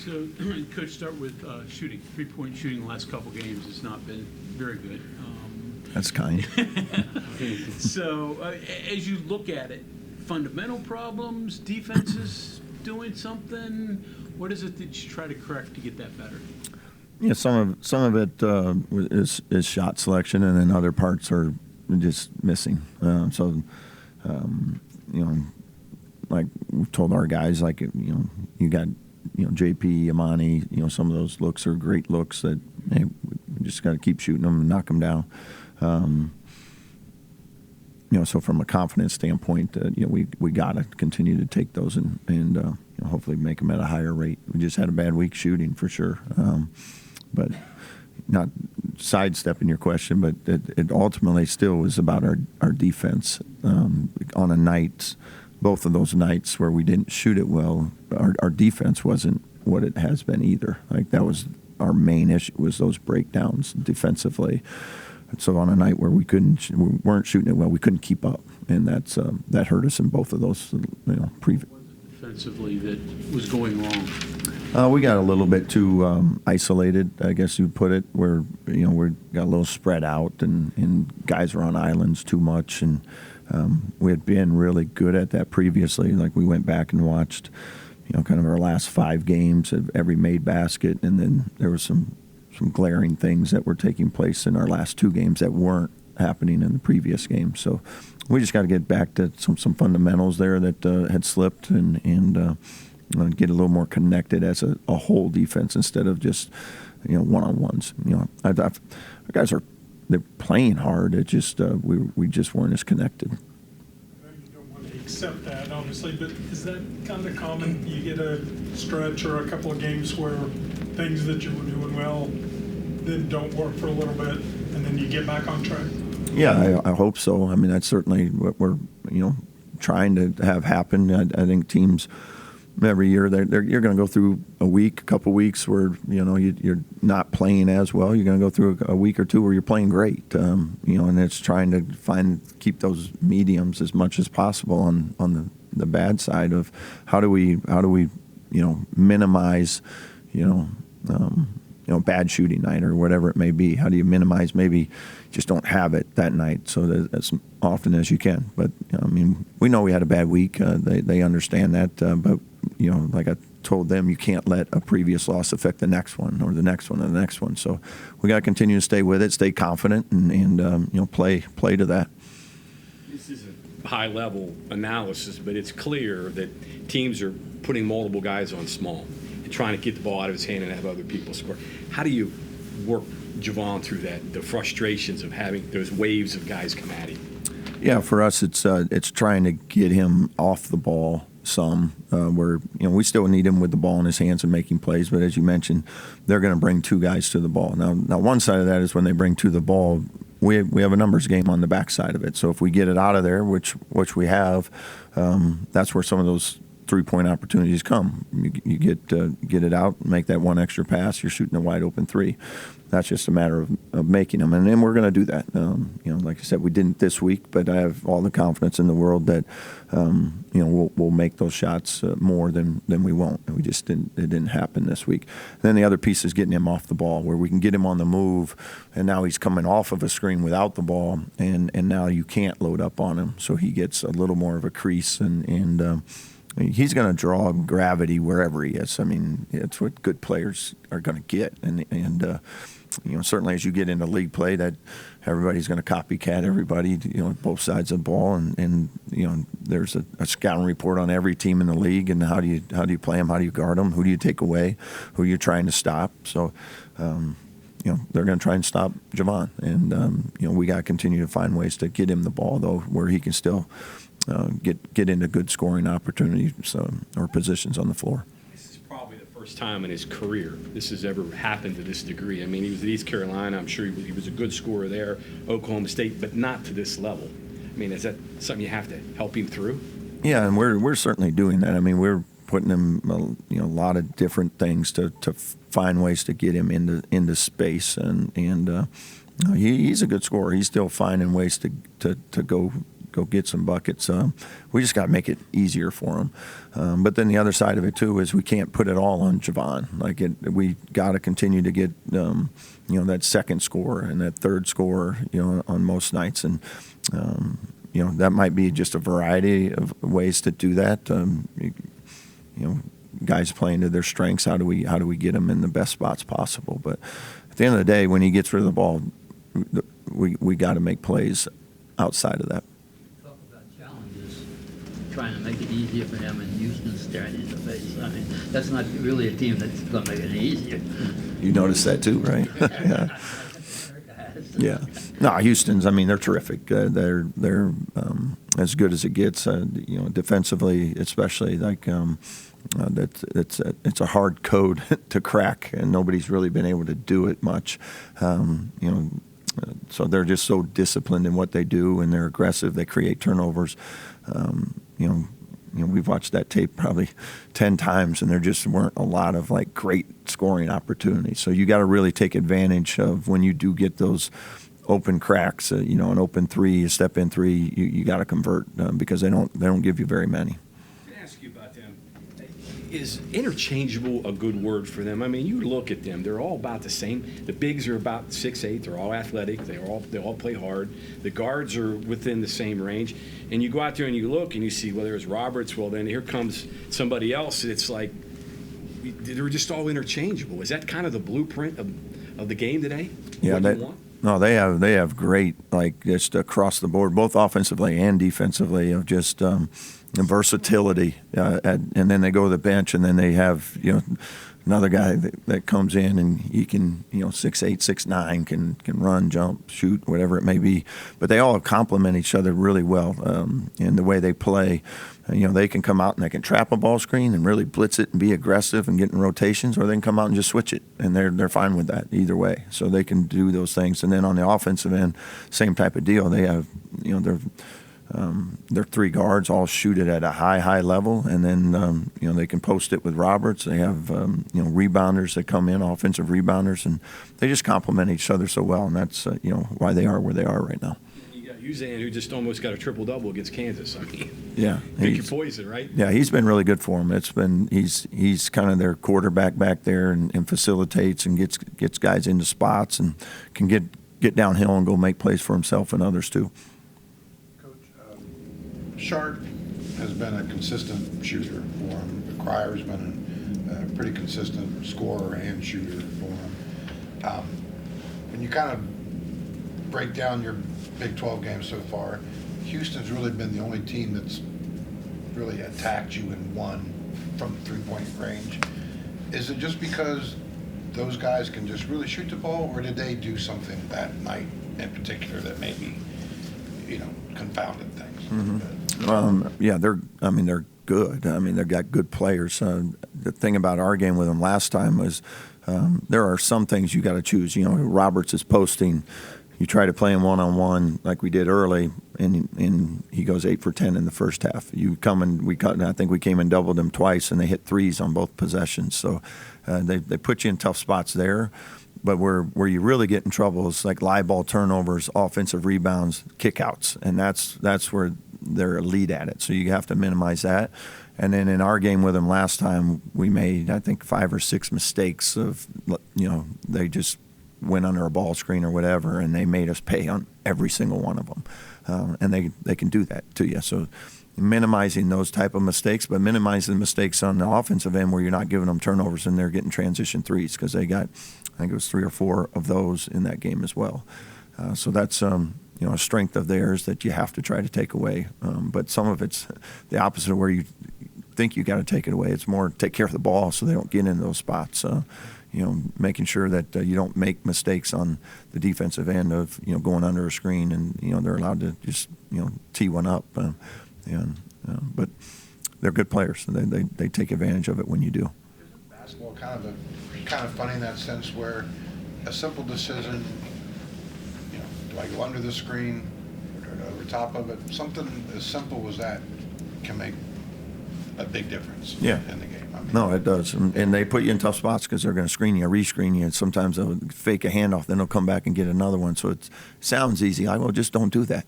So, Coach, start with shooting. Three-point shooting the last couple games has not been very good. That's kind. So, as you look at it, fundamental problems, defenses doing something, what is it that you try to correct to get that better? Yeah, some of it is shot selection, and then other parts are just missing. Like we've told our guys, like you got JP, Amani, some of those looks are great looks that hey, we just got to keep shooting them and knock them down. So from a confidence standpoint, we got to continue to take those and hopefully make them at a higher rate. We just had a bad week shooting for sure, but not sidestepping your question, but it ultimately still was about our defense. On a night, both of those nights where we didn't shoot it well, our defense wasn't what it has been either. Like that was our main issue, was those breakdowns defensively. So on a night where we weren't shooting it well, we couldn't keep up, and that hurt us in both of those. Defensively, that was going wrong. We got a little bit too isolated, I guess you'd put it, where we got a little spread out, and guys were on islands too much, and we had been really good at that previously. Like we went back and watched, kind of our last 5 games of every made basket, and then there was some glaring things that were taking place in our last 2 games that weren't happening in the previous game. So we just got to get back to some fundamentals there that had slipped, and get a little more connected as a whole defense instead of just one-on-ones. Our guys they're playing hard. It just we just weren't as connected. You don't want to accept that, obviously, but is that kind of common? You get a stretch or a couple of games where things that you were doing well then don't work for a little bit, and then you get back on track? Yeah, I hope so. I mean, that's certainly what we're trying to have happen. I think teams every year you're going to go through a couple weeks where you're not playing as well. You're going to go through a week or 2 where you're playing great. And it's trying to keep those mediums as much as possible on the bad side of how do we minimize bad shooting night or whatever it may be. How do you minimize, maybe just don't have it that night so that as often as you can. But we know we had a bad week. They understand that, but like I told them, you can't let a previous loss affect the next one or the next one and the next one. So we got to continue to stay with it, stay confident, and play to that. This is a high-level analysis, but it's clear that teams are putting multiple guys on small and trying to get the ball out of his hand and have other people score. How do you work Javon through that, the frustrations of having those waves of guys come at him? Yeah, for us, it's trying to get him off the ball some, where we still need him with the ball in his hands and making plays. But as you mentioned, they're going to bring 2 guys to the ball. Now one side of that is when they bring 2 to the ball, we have a numbers game on the backside of it. So if we get it out of there, which we have, that's where some of those 3-point opportunities come. You get it out, make that one extra pass, you're shooting a wide open 3. That's just a matter of making them, and then we're going to do that. Like I said, we didn't this week, but I have all the confidence in the world that we'll make those shots more than we won't. And it didn't happen this week. And then the other piece is getting him off the ball, where we can get him on the move, and now he's coming off of a screen without the ball, and now you can't load up on him, so he gets a little more of a crease and he's going to draw gravity wherever he is. I mean, it's what good players are going to get, and certainly as you get into league play, that everybody's going to copycat everybody, both sides of the ball, and there's a scouting report on every team in the league, and how do you play them, how do you guard them, who do you take away, who are you trying to stop? So, they're going to try and stop Javon, and we got to continue to find ways to get him the ball though, where he can still get into good scoring opportunities or positions on the floor. This is probably the first time in his career this has ever happened to this degree. I mean, he was at East Carolina. I'm sure he was a good scorer there, Oklahoma State, but not to this level. I mean, is that something you have to help him through? Yeah, and we're certainly doing that. I mean, we're putting him a lot of different things to find ways to get him into space, and he's a good scorer. He's still finding ways to go go get some buckets. We just got to make it easier for them. But then the other side of it too is we can't put it all on Javon. Like we got to continue to get that second score and that third score on most nights, and that might be just a variety of ways to do that. Guys playing to their strengths. How do we get them in the best spots possible? But at the end of the day, when he gets rid of the ball, we got to make plays outside of that. Talk about challenges, trying to make it easier for him, and Houston staring in the face. I mean, that's not really a team that's going to make it easier. You noticed that too, right? Yeah. Yeah. No, Houston's. I mean, they're terrific. They're as good as it gets. Defensively, especially it's a hard code to crack, and nobody's really been able to do it much. So they're just so disciplined in what they do, and they're aggressive. They create turnovers. We've watched that tape probably 10 times, and there just weren't a lot of great scoring opportunities. So you got to really take advantage of when you do get those open cracks. An open three, a step in three, you got to convert because they don't give you very many. Can I ask you about them? Is interchangeable a good word for them? I mean, you look at them; they're all about the same. The bigs are about 6'8". They're all athletic. They all play hard. The guards are within the same range. And you go out there and you look and you see, well, there's Roberts. Well, then here comes somebody else. It's like they're just all interchangeable. Is that kind of the blueprint of the game today? Yeah, they have great, just across the board, both offensively and defensively, of just versatility. And then they go to the bench, and then they have another guy that comes in, and he can 6'8", 6'9", can run, jump, shoot, whatever it may be. But they all complement each other really well in the way they play. They can come out and they can trap a ball screen and really blitz it and be aggressive and get in rotations, or they can come out and just switch it, and they're fine with that either way. So they can do those things. And then on the offensive end, same type of deal. They have their three guards all shoot it at a high level, and then they can post it with Roberts. They have rebounders that come in, offensive rebounders, and they just complement each other so well, and that's why they are where they are right now. You got Uzan, who just almost got a triple-double against Kansas. I mean, yeah, pick your poison, right? Yeah, he's been really good for them. He's kind of their quarterback back there, and facilitates and gets guys into spots and can get downhill and go make plays for himself and others too. Sharp has been a consistent shooter for him. Crier's been a pretty consistent scorer and shooter for him. When you kind of break down your Big 12 games so far, Houston's really been the only team that's really attacked you and won from the three-point range. Is it just because those guys can just really shoot the ball, or did they do something that night in particular that maybe, confounded things? Mm-hmm. Yeah, they're good. I mean, they've got good players. The thing about our game with them last time was there are some things you got to choose. Roberts is posting. You try to play him one-on-one like we did early, and he goes 8 for 10 in the first half. You come and I think we came and doubled him twice, and they hit threes on both possessions. So they put you in tough spots there. But where you really get in trouble is like live ball turnovers, offensive rebounds, kickouts, and that's where they're elite at it. So you have to minimize that. And then in our game with them last time, we made, I think, 5 or 6 mistakes of, they just went under a ball screen or whatever, and they made us pay on every single one of them. And they can do that to you. So minimizing those type of mistakes, but minimizing the mistakes on the offensive end where you're not giving them turnovers and they're getting transition threes, because they got, I think it was 3 or 4 of those in that game as well. So that's a strength of theirs that you have to try to take away. But some of it's the opposite of where you think you got to take it away. It's more take care of the ball so they don't get into those spots. Making sure that you don't make mistakes on the defensive end of going under a screen, and they're allowed to just tee one up. But they're good players. They take advantage of it when you do. Basketball kind of funny in that sense, where a simple decision, do I go under the screen or over top of it? Something as simple as that can make a big difference Yeah. in the game. I mean, No, it does, and they put you in tough spots because they're going to screen you, rescreen you, and sometimes they'll fake a handoff, then they'll come back and get another one. So it sounds easy. I will just don't do that.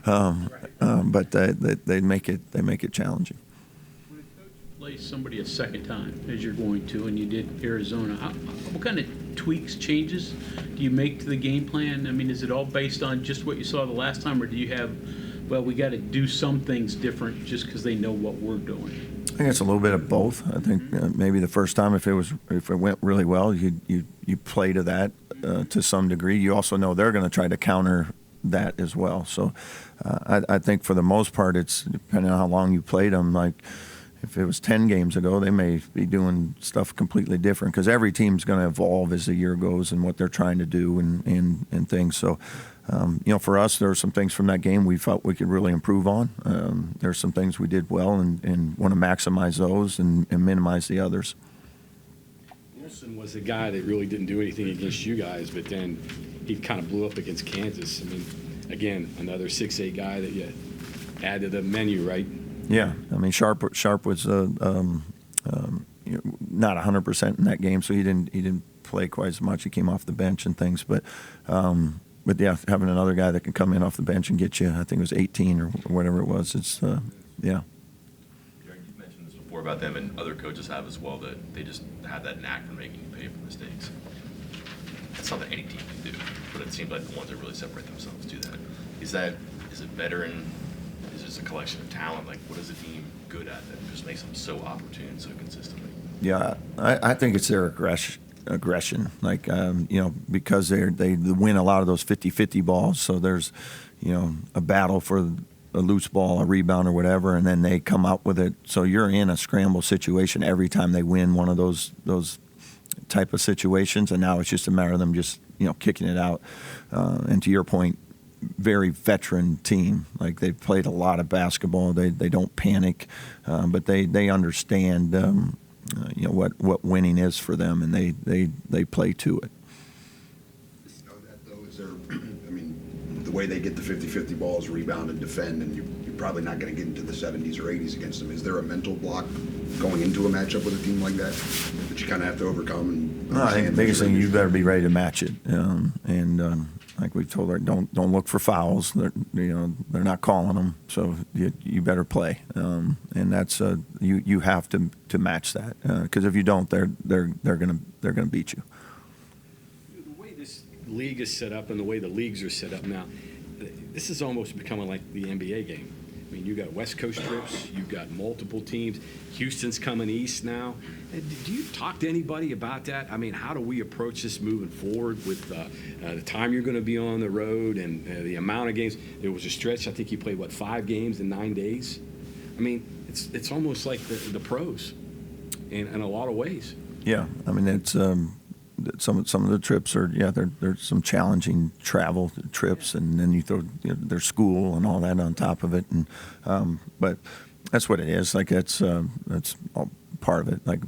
But they make it challenging. When a coach plays somebody a second time, as you're going to, and you did Arizona, what kind of tweaks, changes do you make to the game plan? I mean, is it all based on just what you saw the last time, or do you have, well, we got to do some things different just because they know what we're doing? I think it's a little bit of both. I think maybe the first time, if it went really well, you play to that to some degree. You also know they're going to try to counter that as well. So I think for the most part, it's depending on how long you played them. Like if it was 10 games ago, they may be doing stuff completely different because every team's going to evolve as the year goes and what they're trying to do and things. So. For us, there are some things from that game we felt we could really improve on. There's some things we did well and want to maximize those and minimize the others. Wilson was a guy that really didn't do anything against you guys, but then he kind of blew up against Kansas. I mean, again, another 6'8" guy that you add to the menu, right? Yeah, I mean Sharp was not 100% in that game, so he didn't play quite as much. He came off the bench and things, but yeah, having another guy that can come in off the bench and get you, I think it was 18 or whatever it was. It's yeah. Gary, you've mentioned this before about them, and other coaches have as well, that they just have that knack for making you pay for mistakes. That's something any team can do, but it seems like the ones that really separate themselves do that. Is it veteran? Is it a collection of talent? Like, what is a team good at that just makes them so opportune so consistently? Yeah, I think it's their aggression, like because they win a lot of those 50-50 balls, so there's a battle for a loose ball, a rebound or whatever, and then they come out with it, so you're in a scramble situation every time they win one of those type of situations, and now it's just a matter of them just kicking it out. And to your point, very veteran team, like they've played a lot of basketball, they don't panic, but they understand what winning is for them, and they play to it. You know that though, is there, I mean, the way they get the 50-50 balls, rebound and defend, and you're probably not going to get into the 70s or 80s against them. Is there a mental block going into a matchup with a team like that you kind of have to overcome? And No, I think the biggest thing, you better be ready to match it, like we've told her, don't look for fouls. They're not calling them, so you better play. And that's you have to match that because if you don't, they're gonna beat you. The way this league is set up and the way the leagues are set up now, this is almost becoming like the NBA game. I mean, you got West Coast trips, you've got multiple teams. Houston's coming east now. Do you talk to anybody about that? I mean, how do we approach this moving forward with the time you're going to be on the road and the amount of games? There was a stretch, I think you played, 5 games in 9 days? I mean, it's almost like the pros in a lot of ways. Yeah, I mean it's some of the trips are there's some challenging travel trips, and then you throw their school and all that on top of it, and but that's what it is. Like that's all part of it. Like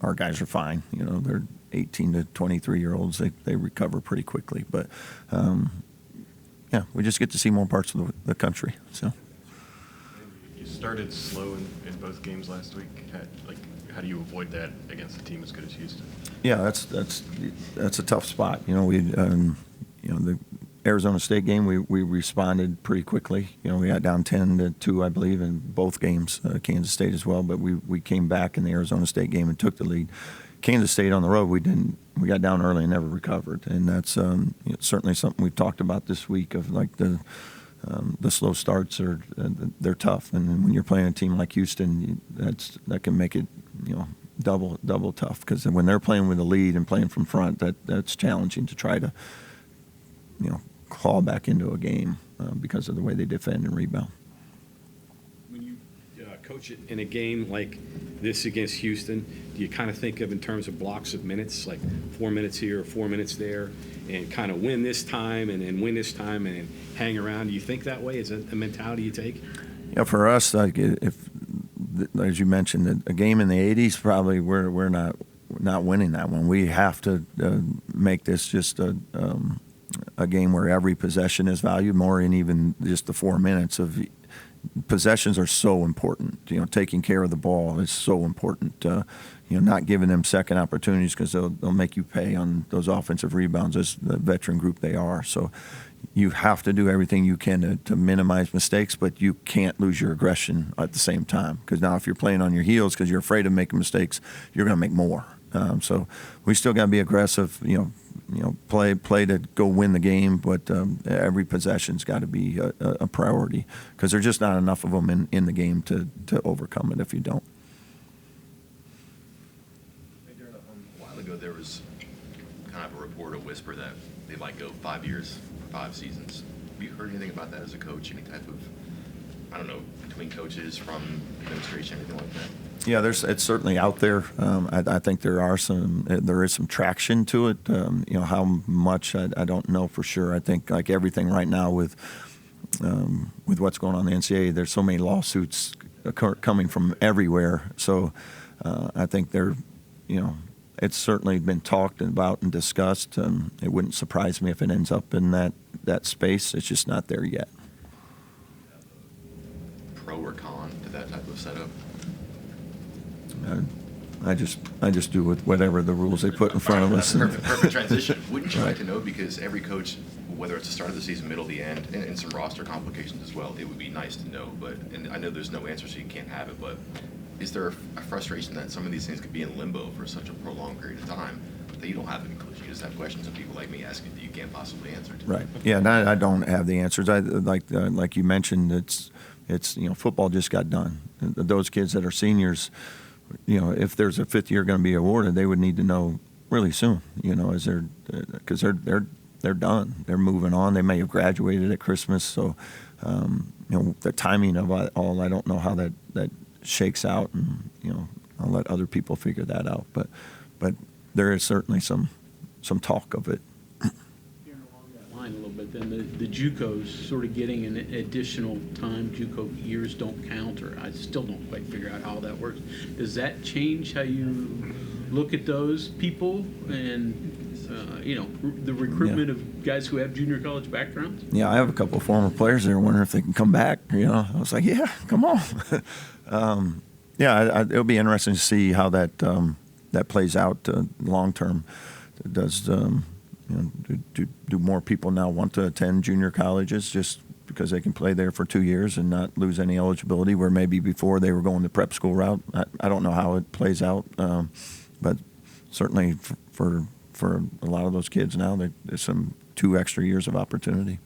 our guys are fine. They're 18 to 23-year-olds. They recover pretty quickly, but yeah, we just get to see more parts of the country. So You started slow in both games last week. How do you avoid that against a team as good as Houston? yeah, that's a tough spot. The Arizona State game, we responded pretty quickly. We got down 10-2, I believe, in both games, Kansas State as well. But we came back in the Arizona State game and took the lead. Kansas State on the road, we didn't. We got down early and never recovered, and that's certainly something we've talked about this week. Of like the slow starts they're tough, and when you're playing a team like Houston, that can make it double tough, because when they're playing with the lead and playing from front, that's challenging to try to claw back into a game because of the way they defend and rebound. When you coach it in a game like this against Houston, do you kind of think of in terms of blocks of minutes, like 4 minutes here or 4 minutes there, and kind of win this time and then win this time and then hang around? Do you think that way? Is that a mentality you take? Yeah, for us, like if as you mentioned, a game in the 80s, probably we're not winning that one. We have to make this just a game where every possession is valued more, and even just the 4 minutes of possessions are so important. Taking care of the ball is so important. Not giving them second opportunities because they'll make you pay on those offensive rebounds as the veteran group they are. So you have to do everything you can to minimize mistakes, but you can't lose your aggression at the same time. Because now if you're playing on your heels because you're afraid of making mistakes, you're going to make more. So we still got to be aggressive. Play to go win the game, but every possession's got to be a priority because there's just not enough of them in the game to overcome it if you don't. A while ago, there was kind of a report, a whisper that they might go 5 years, 5 seasons. Have you heard anything about that as a coach? Any type of, I don't know, between coaches, from administration, anything like that? Yeah, it's certainly out there. I think there is some traction to it. How much I don't know for sure. I think like everything right now with what's going on in the NCAA, there's so many lawsuits coming from everywhere. So I think it's certainly been talked about and discussed. It wouldn't surprise me if it ends up in that space. It's just not there yet. Pro or con to that type of setup? I just do with whatever the rules they put in front of us. Perfect transition. Wouldn't you like to Right. know, because every coach, whether it's the start of the season, middle, the end, and some roster complications as well, it would be nice to know. But, and I know there's no answer, so you can't have it, but is there a frustration that some of these things could be in limbo for such a prolonged period of time that you don't have a conclusion? You just have questions of people like me asking that you can't possibly answer to. Right. Yeah, and I don't have the answers. Like you mentioned, it's football just got done. Those kids that are seniors, if there's a fifth year going to be awarded, they would need to know really soon. Because they're done. They're moving on. They may have graduated at Christmas. So, the timing of it all, I don't know how that shakes out, and I'll let other people figure that out. But there is certainly some talk of it. Along that line a little bit, then the JUCOs sort of getting an additional time. JUCO years don't count, or I still don't quite figure out how that works. Does that change how you look at those people and the recruitment of guys who have junior college backgrounds? Yeah, I have a couple of former players there wondering if they can come back. I was like, yeah, come on. It'll be interesting to see how that plays out long term. Does do more people now want to attend junior colleges just because they can play there for 2 years and not lose any eligibility, where maybe before they were going the prep school route? I don't know how it plays out, but certainly for a lot of those kids now, there's some 2 extra years of opportunity.